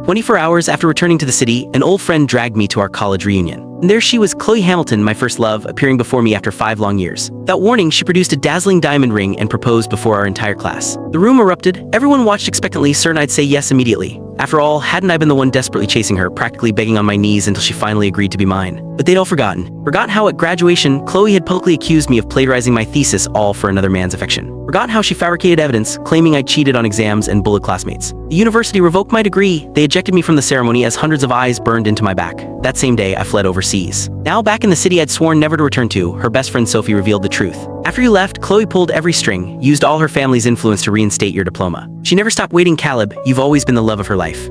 24 hours after returning to the city, an old friend dragged me to our college reunion. And there she was, Chloe Hamilton, my first love, appearing before me after 5 long years. Without warning, she produced a dazzling diamond ring and proposed before our entire class. The room erupted. Everyone watched expectantly, certain I'd say yes immediately. After all, hadn't I been the one desperately chasing her, practically begging on my knees until she finally agreed to be mine? But they'd all forgotten how at graduation, Chloe had publicly accused me of plagiarizing my thesis, all for another man's affection. Forgot how she fabricated evidence, claiming I cheated on exams and bullied classmates. The university revoked my degree. They ejected me from the ceremony as hundreds of eyes burned into my back. That same day, I fled overseas. Now back in the city I'd sworn never to return to, her best friend Sophie revealed the truth. After you left, Chloe pulled every string, used all her family's influence to reinstate your diploma. She never stopped waiting. Caleb, you've always been the love of her life.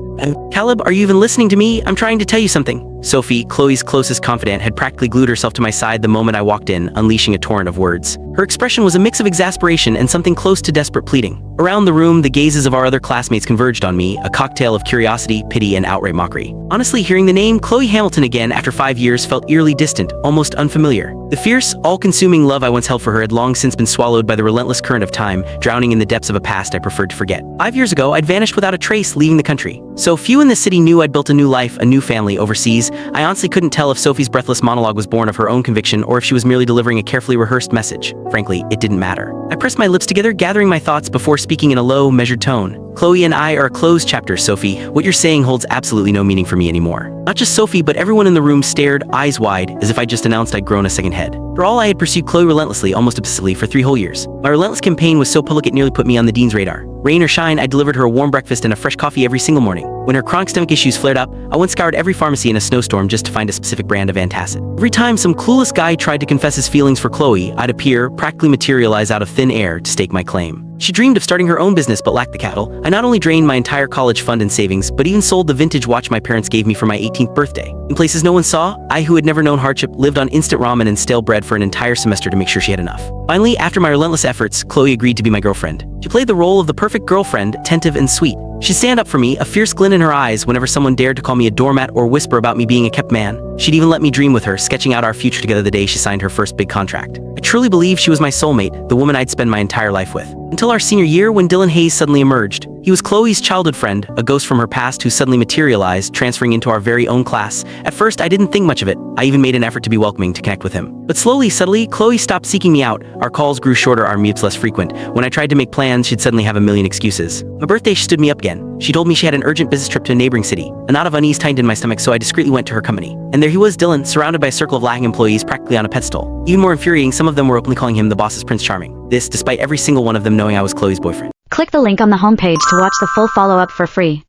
Caleb, are you even listening to me? I'm trying to tell you something. Sophie, Chloe's closest confidant, had practically glued herself to my side the moment I walked in, unleashing a torrent of words. Her expression was a mix of exasperation and something close to desperate pleading. Around the room, the gazes of our other classmates converged on me, a cocktail of curiosity, pity, and outright mockery. Honestly, hearing the name Chloe Hamilton again after 5 years felt eerily distant, almost unfamiliar. The fierce, all-consuming love I once held for her had long since been swallowed by the relentless current of time, drowning in the depths of a past I preferred to forget. 5 years ago, I'd vanished without a trace, leaving the country. So few in the city knew I'd built a new life, a new family overseas. I honestly couldn't tell if Sophie's breathless monologue was born of her own conviction or if she was merely delivering a carefully rehearsed message. Frankly, it didn't matter. I pressed my lips together, gathering my thoughts before speaking in a low, measured tone. Chloe and I are a closed chapter, Sophie. What you're saying holds absolutely no meaning for me anymore. Not just Sophie, but everyone in the room stared, eyes wide, as if I just announced I'd grown a second head. For all, I had pursued Chloe relentlessly, almost obsessively, for 3 whole years. My relentless campaign was so public it nearly put me on the dean's radar. Rain or shine, I delivered her a warm breakfast and a fresh coffee every single morning. When her chronic stomach issues flared up, I once scoured every pharmacy in a snowstorm just to find a specific brand of antacid. Every time some clueless guy tried to confess his feelings for Chloe, I'd appear, practically materialize out of thin air to stake my claim. She dreamed of starting her own business but lacked the capital. I not only drained my entire college fund and savings, but even sold the vintage watch my parents gave me for my 18th birthday. In places no one saw, I, who had never known hardship, lived on instant ramen and stale bread for an entire semester to make sure she had enough. Finally, after my relentless efforts, Chloe agreed to be my girlfriend. She played the role of the perfect girlfriend, attentive and sweet. She'd stand up for me, a fierce glint in her eyes whenever someone dared to call me a doormat or whisper about me being a kept man. She'd even let me dream with her, sketching out our future together the day she signed her first big contract. I truly believed she was my soulmate, the woman I'd spend my entire life with. Until our senior year, when Dylan Hayes suddenly emerged. He was Chloe's childhood friend, a ghost from her past who suddenly materialized, transferring into our very own class. At first, I didn't think much of it. I even made an effort to be welcoming, to connect with him. But slowly, subtly, Chloe stopped seeking me out. Our calls grew shorter, our meets less frequent. When I tried to make plans, she'd suddenly have a million excuses. My birthday, she stood me up again. She told me she had an urgent business trip to a neighboring city. A knot of unease tightened in my stomach, so I discreetly went to her company. And there he was, Dylan, surrounded by a circle of laughing employees, practically on a pedestal. Even more infuriating, some of them were openly calling him the boss's Prince Charming. This, despite every single one of them knowing I was Chloe's boyfriend. Click the link on the homepage to watch the full follow-up for free.